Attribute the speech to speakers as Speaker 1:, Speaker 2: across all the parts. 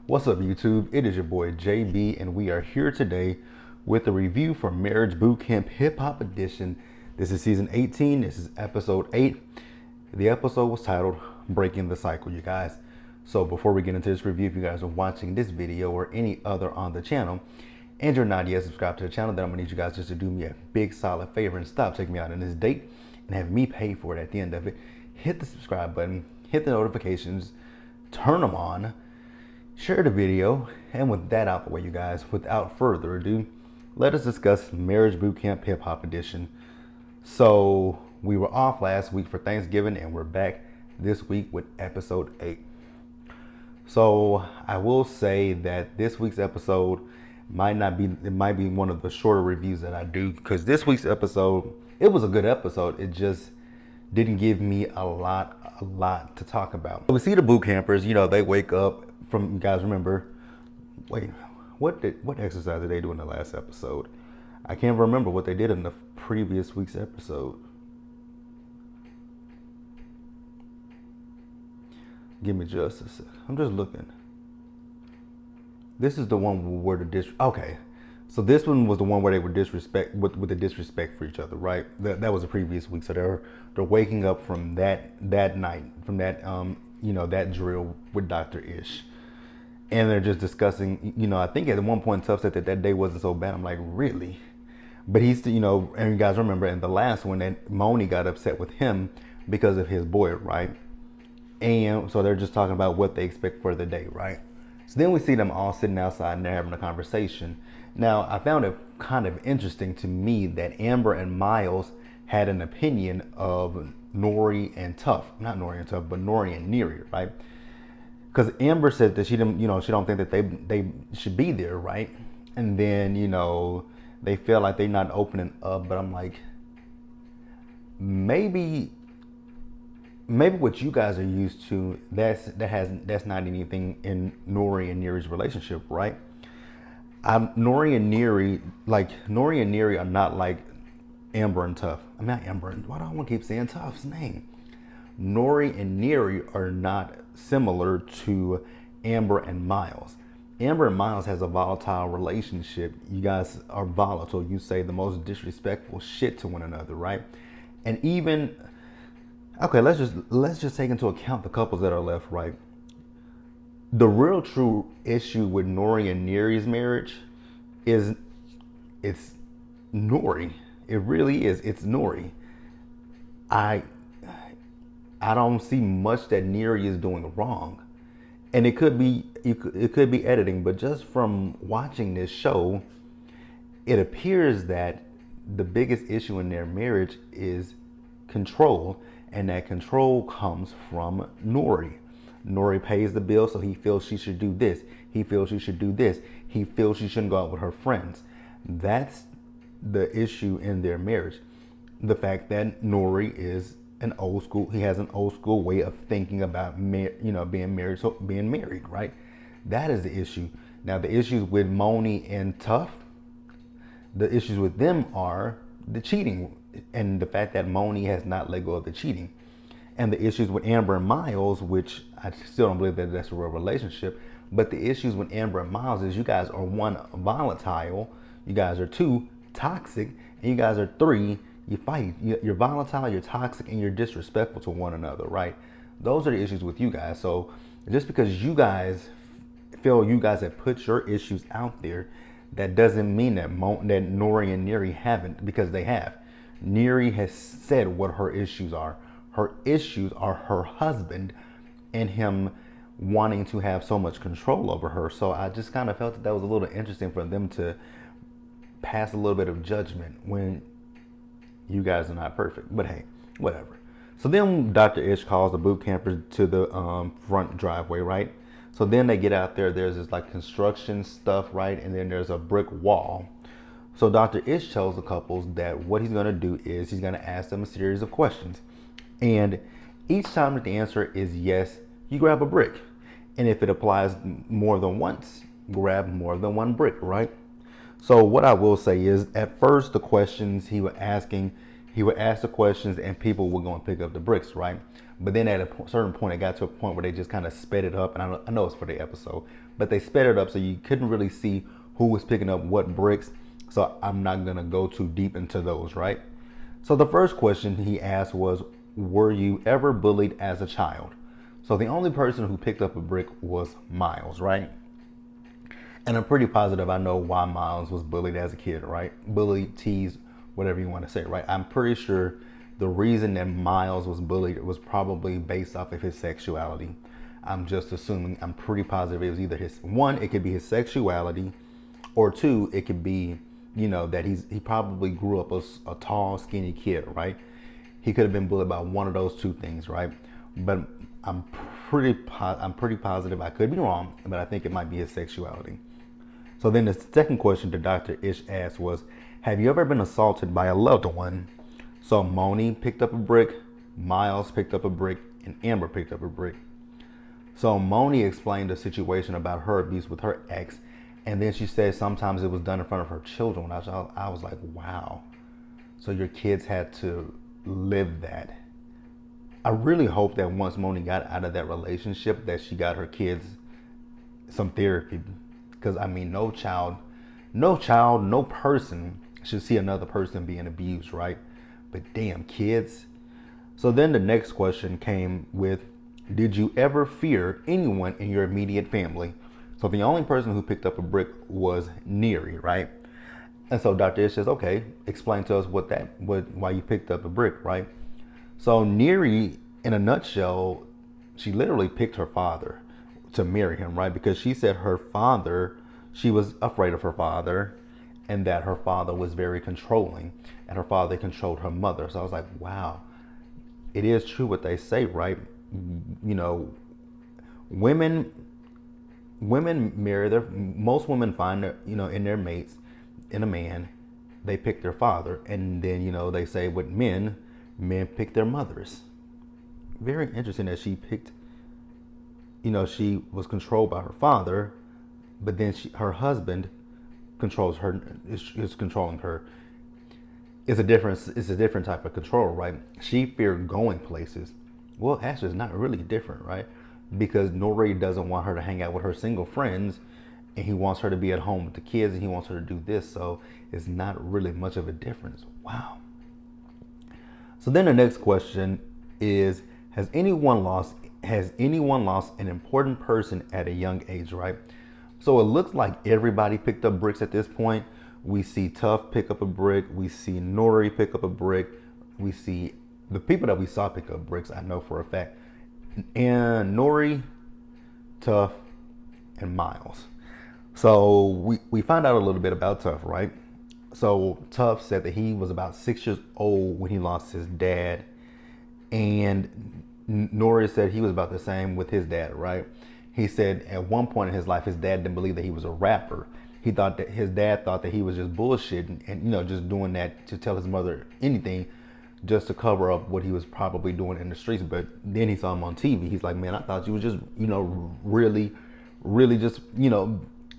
Speaker 1: What's up, YouTube? It is your boy JB, and we are here today with a review for Marriage Bootcamp Hip Hop Edition. This is season 18. This is episode 8. The episode was titled Breaking the Cycle, you guys. So before we get into this review, if you guys are watching this video or any other on the channel and you're not yet subscribed to the channel, then I'm gonna need you guys just to do me a big solid favor and stop taking me out on this date and have me pay for it at the end of it. Hit the subscribe button, hit the notifications, turn them on, share the video, and with that out the way, you guys, without further ado, let us discuss Marriage Bootcamp Hip Hop Edition. So we were off last week for Thanksgiving, and we're back this week with episode 8. So I will say that this week's episode might be one of the shorter reviews that I do, because this week's episode, it was a good episode. It just didn't give me a lot to talk about. We see the boot campers, they wake up from, you guys remember, wait, what exercise did they do in the last episode? I can't remember what they did in the previous week's episode. Give me just a sec. I'm just looking. This is the one where okay. So this one was the one where they were with the disrespect for each other, right? That was the previous week. So they're waking up from that night, from that that drill with Dr. Ish. And they're just discussing, I think at one point Tuff said that day wasn't so bad. I'm like, really? But he's, and you guys remember in the last one that Moni got upset with him because of his boy, right? And so they're just talking about what they expect for the day, right? So then we see them all sitting outside and they're having a conversation. Now, I found it kind of interesting to me that Amber and Miles had an opinion of Nori and Tuff. Not Nori and Tuff, but Nori and Neri, right? Because Amber said that she didn't, she don't think that they should be there, right? And then, they feel like they're not opening up. But I'm like, maybe what you guys are used to, that's not anything in Nori and Neri's relationship, right? Nori and Neri are not like Amber and Tuff. I'm not Amber. Why do I want to keep saying Tuff's name? Nori and Neri are not similar to Amber and Miles. Amber and Miles has a volatile relationship. You guys are volatile. You say the most disrespectful shit to one another, right? And even, okay, let's just take into account the couples that are left, right? The real true issue with Nori and Neri's marriage is it's Nori. It really is. It's Nori. I don't see much that Neri is doing wrong, and it could be editing, but just from watching this show, it appears that the biggest issue in their marriage is control, and that control comes from Nori. Nori pays the bill, so he feels she should do this. He feels she should do this. He feels she shouldn't go out with her friends. That's the issue in their marriage. The fact that Nori is he has an old school way of thinking about being married, so being married, right? That is the issue. Now the issues with Moni and Tuff, the issues with them are the cheating and the fact that Moni has not let go of the cheating. And the issues with Amber and Miles, which I still don't believe that that's a real relationship, but the issues with Amber and Miles is you guys are 1, volatile, you guys are 2, toxic, and you guys are 3, you fight. You're volatile, you're toxic, and you're disrespectful to one another, right? Those are the issues with you guys. So just because you guys feel you guys have put your issues out there, that doesn't mean that Nori and Neri haven't, because they have. Neri has said what her issues are. Her issues are her husband and him wanting to have so much control over her. So I just kind of felt that was a little interesting for them to pass a little bit of judgment when you guys are not perfect, but hey, whatever. So then Dr. Ish calls the boot campers to the front driveway, right? So then they get out there, there's this like construction stuff, right? And then there's a brick wall. So Dr. Ish tells the couples that what he's gonna do is he's gonna ask them a series of questions. And each time that the answer is yes, you grab a brick. And if it applies more than once, grab more than one brick, right? So what I will say is, at first the questions he would ask the questions and people were going to pick up the bricks, right? But then at a certain point, it got to a point where they just kind of sped it up. And I know it's for the episode, but they sped it up so you couldn't really see who was picking up what bricks. So I'm not going to go too deep into those, right? So the first question he asked was, were you ever bullied as a child? So the only person who picked up a brick was Miles, right? And I'm pretty positive I know why Miles was bullied as a kid, right? Bullied, teased, whatever you want to say, right? I'm pretty sure the reason that Miles was bullied was probably based off of his sexuality. I'm just assuming, I'm pretty positive it was either one, it could be his sexuality, or two, it could be, that he probably grew up a tall, skinny kid, right? He could have been bullied by one of those two things, right? But I'm pretty positive, I could be wrong, but I think it might be his sexuality. So then the second question that Dr. Ish asked was, have you ever been assaulted by a loved one? So Moni picked up a brick, Miles picked up a brick, and Amber picked up a brick. So Moni explained the situation about her abuse with her ex, and then she said sometimes it was done in front of her children. I was like, wow. So your kids had to live that. I really hope that once Moni got out of that relationship that she got her kids some therapy. Because no person should see another person being abused, right? But damn, kids. So then the next question came with, did you ever fear anyone in your immediate family? So the only person who picked up a brick was Neri, right? And so Dr. Ish says, okay, explain to us why you picked up a brick, right? So Neri, in a nutshell, she literally picked her father to marry him, right? Because she said she was afraid of her father, and that her father was very controlling, and her father controlled her mother. So I was like, wow, it is true what they say, right? Women marry most women find in their mates, in a man, they pick their father, and then they say with men pick their mothers. Very interesting that she picked, she was controlled by her father, but then her husband controls her, is controlling her. It's a different type of control, right? She feared going places. Well, actually, it's not really different, right? Because Nori doesn't want her to hang out with her single friends, and he wants her to be at home with the kids, and he wants her to do this. So it's not really much of a difference. Wow. So then the next question is, has anyone lost an important person at a young age, right? So it looks like everybody picked up bricks at this point. We see Tough pick up a brick. We see Nori pick up a brick. We see the people that we saw pick up bricks, I know for a fact. And Nori, Tough, and Miles. So we find out a little bit about Tough, right? So Tough said that he was about 6 years old when he lost his dad. And Nori said he was about the same with his dad, right? He said at one point in his life, his dad didn't believe that he was a rapper. He thought that his dad thought that he was just bullshitting and just doing that to tell his mother anything just to cover up what he was probably doing in the streets. But then he saw him on TV. He's like, man, I thought you was just, really just,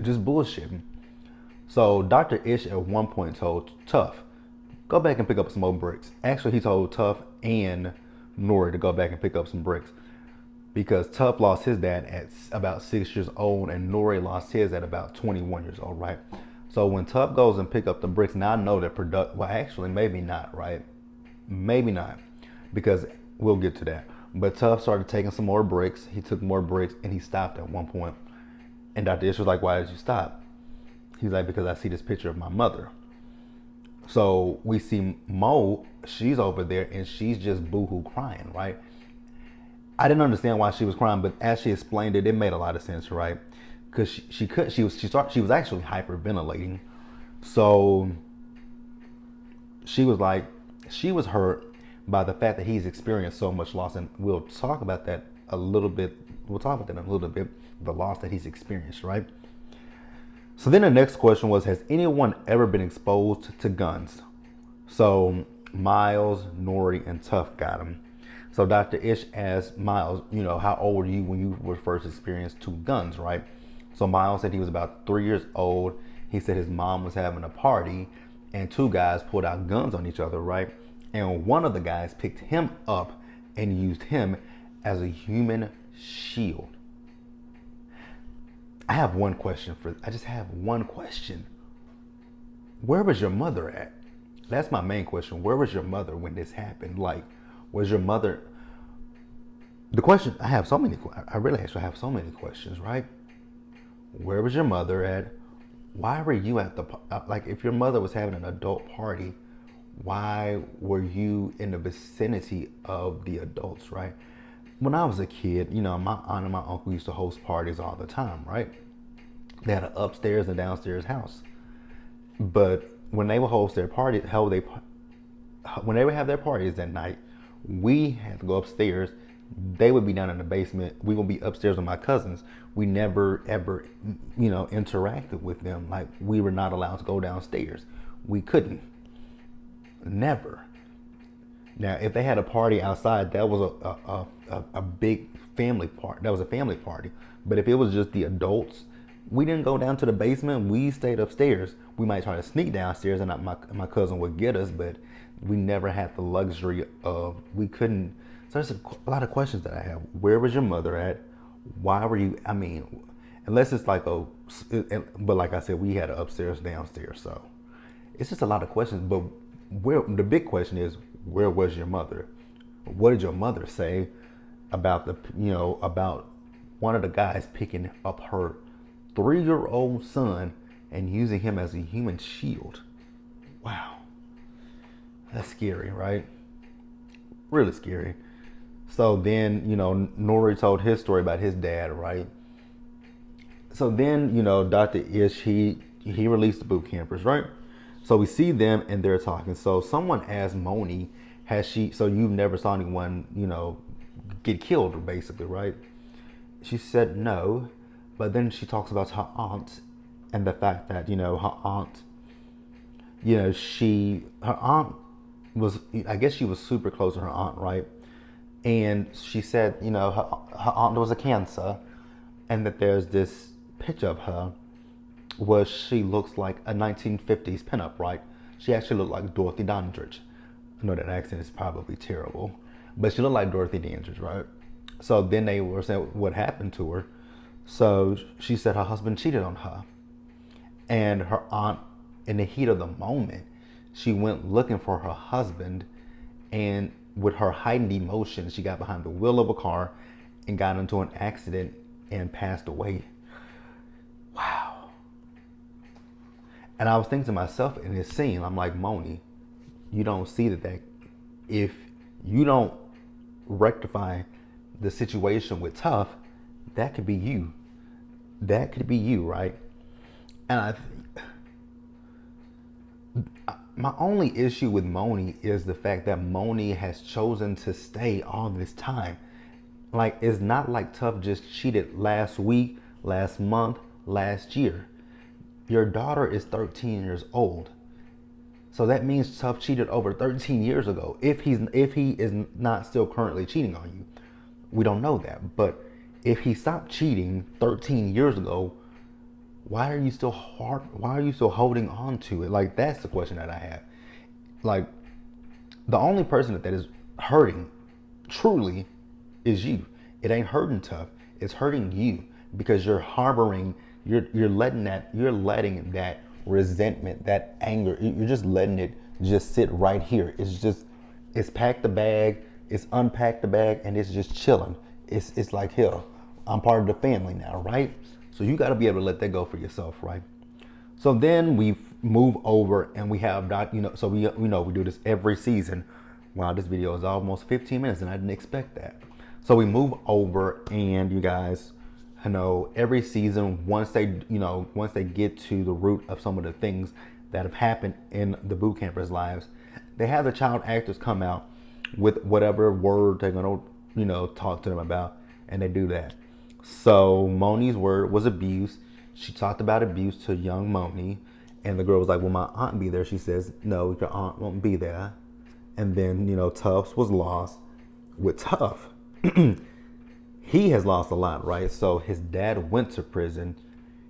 Speaker 1: just bullshitting. So Dr. Ish at one point told Tough, go back and pick up some more bricks. Actually, he told Tough and Nori to go back and pick up some bricks, because Tough lost his dad at about 6 years old, and Nori lost his at about 21 years old, right? So when Tough goes and pick up the bricks, now I know that well, actually, maybe not, right? Maybe not, because we'll get to that. But Tough started taking some more bricks. He took more bricks, and he stopped at one point. And Dr. Ish was like, why did you stop? He's like, because I see this picture of my mother. So we see Mo, she's over there, and she's just boohoo crying, right? I didn't understand why she was crying, but as she explained it, it made a lot of sense, right? Because she was actually hyperventilating. So she was like, she was hurt by the fact that he's experienced so much loss, and we'll talk about that a little bit. The loss that he's experienced, right? So then the next question was, has anyone ever been exposed to guns? So Miles, Nori, and Tough got him. So Dr. Ish asked Miles, how old were you when you were first experienced two guns, right? So Miles said he was about 3 years old. He said his mom was having a party and two guys pulled out guns on each other, right? And one of the guys picked him up and used him as a human shield. I just have one question. Where was your mother at? That's my main question. Where was your mother when this happened? Like, was your mother? The question, I really actually have so many questions, right? Where was your mother at? Why were you at like, if your mother was having an adult party, why were you in the vicinity of the adults, right? When I was a kid, my aunt and my uncle used to host parties all the time, right? They had an upstairs and downstairs house. But when they would host their party, when they would have their parties that night, we had to go upstairs. They would be down in the basement. We would be upstairs with my cousins. We never ever, interacted with them. Like, we were not allowed to go downstairs. We couldn't. Never. Now, if they had a party outside, that was a big family party. That was a family party. But if it was just the adults, we didn't go down to the basement. We stayed upstairs. We might try to sneak downstairs, and my cousin would get us, but we never had the luxury of, we couldn't. So there's a lot of questions that I have. Where was your mother at? Why were you, unless it's like but like I said, we had an upstairs, downstairs. So it's just a lot of questions. But the big question is, where was your mother? What did your mother say about about one of the guys picking up her 3-year-old son and using him as a human shield? Wow. That's scary, right? Really scary. So then, Nori told his story about his dad, right? So then, Dr. Ish, he released the boot campers, right? So we see them and they're talking. So someone asked Moni, so you've never saw anyone, get killed, basically, right? She said no, but then she talks about her aunt and the fact that, her aunt, her aunt was, I guess she was super close to her aunt, right? And she said, her aunt was a cancer, and that there's this picture of her where she looks like a 1950s pinup, right? She actually looked like Dorothy Dandridge. I know that accent is probably terrible, but she looked like Dorothy Dandridge, right? So then they were saying what happened to her. So she said her husband cheated on her. And her aunt, in the heat of the moment, she went looking for her husband, and with her heightened emotions, she got behind the wheel of a car and got into an accident and passed away. Wow. And I was thinking to myself in this scene, I'm like, Moni, you don't see that if you don't rectify the situation with Tough, that could be you. That could be you, right? And my only issue with Moni is the fact that Moni has chosen to stay all this time. Like, it's not like Tough just cheated last week, last month, last year. Your daughter is 13 years old. So that means Tough cheated over 13 years ago. If he is not still currently cheating on you. We don't know that. But if he stopped cheating 13 years ago, why are you still holding on to it? Like, that's the question that I have. Like, the only person that is hurting truly is you. It ain't hurting Tough. It's hurting you because you're harboring, you're letting that resentment, that anger, you're just letting it just sit right here. It's packed the bag, it's unpacked the bag, and it's just chilling. It's like, hell, I'm part of the family now, right? So you got to be able to let that go for yourself, right? So then we move over and we have so we do this every season. Wow, this video is almost 15 minutes and I didn't expect that. So we move over and you guys, every season, once they get to the root of some of the things that have happened in the boot campers' lives, they have the child actors come out with whatever word they're going to, talk to them about, and they do that. So Moni's word was abuse. She talked about abuse to young Moni, and the girl was like, "Will my aunt be there?" She says, "No, your aunt won't be there." And then, Tufts was lost. With Tough, he has lost a lot, right? So his dad went to prison.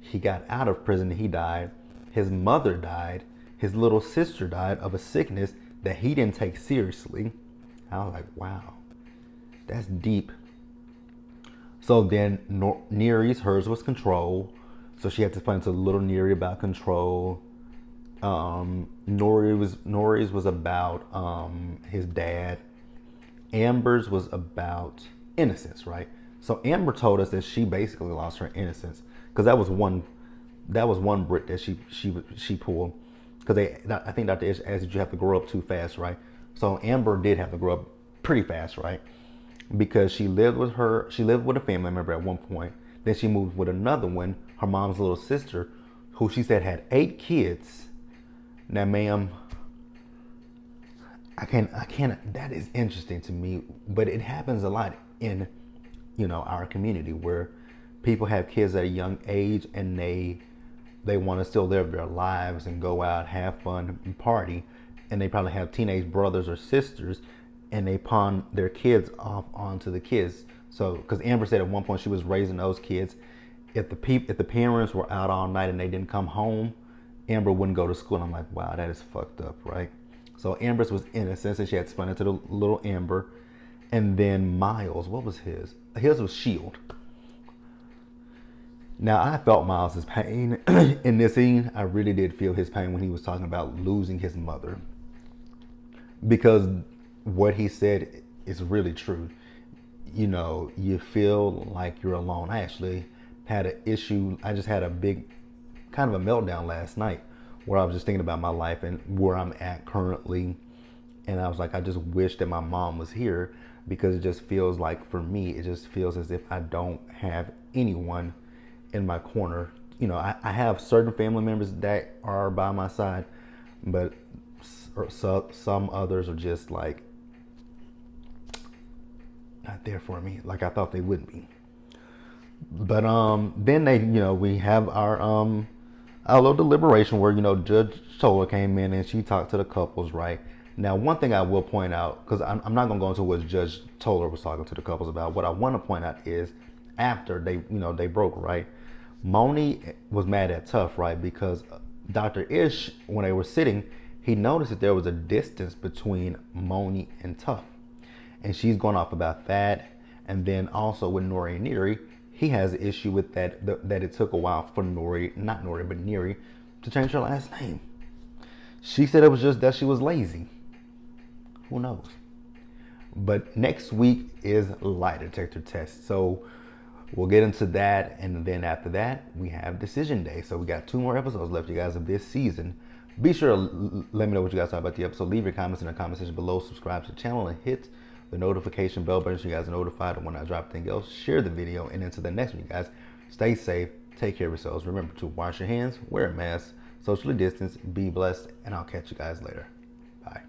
Speaker 1: He got out of prison. He died. His mother died. His little sister died of a sickness that he didn't take seriously. I was like, wow, that's deep. So then Neri's, hers was control. So she had to explain to little Neri about control. Nori's was about his dad. Amber's was about innocence, right? So Amber told us that she basically lost her innocence because that was one brick that she pulled because I think Dr. Ish asked that you have to grow up too fast, right? So Amber did have to grow up pretty fast, right? Because she lived with a family member at one point. Then she moved with another one, her mom's little sister, who she said had 8 kids. Now, ma'am, I can't. That is interesting to me, but it happens a lot in, our community where people have kids at a young age and they want to still live their lives and go out, have fun, and party, and they probably have teenage brothers or sisters, and they pawn their kids off onto the kids. So, because Amber said at one point she was raising those kids, if the parents were out all night and they didn't come home, Amber wouldn't go to school. And I'm like, wow, that is fucked up, right? So Amber's was innocence, and she had explained it to the little Amber. And then Miles, what was his? His was Shield. Now, I felt Miles' pain in this scene. I really did feel his pain when he was talking about losing his mother. Because what he said is really true. You feel like you're alone. I actually had an issue. I just had a big kind of a meltdown last night where I was just thinking about my life and where I'm at currently. And I was like, I just wish that my mom was here because it just feels like, for me, it just feels as if I don't have anyone in my corner. I have certain family members that are by my side, but some others are just like not there for me like I thought they would be. But then we have our little deliberation where Judge Tola came in and she talked to the couples, right? Now, one thing I will point out, because I'm not gonna go into what Judge Tola was talking to the couples about. What I want to point out is after they broke, right? Moni was mad at Tough, right? Because Dr. Ish, when they were sitting, he noticed that there was a distance between Moni and Tough. And she's going off about that. And then also with Nori and Neri, he has an issue with that it took a while for Neri to change her last name. She said it was just that she was lazy. Who knows? But next week is lie detector test. So we'll get into that. And then after that, we have decision day. So we got 2 more episodes left, you guys, of this season. Be sure to let me know what you guys thought about the episode. Leave your comments in the comment section below. Subscribe to the channel and hit the notification bell button so you guys are notified when I drop anything else. Share the video, and until the next one, you guys, stay safe, take care of yourselves. Remember to wash your hands, wear a mask, socially distance, be blessed, and I'll catch you guys later. Bye.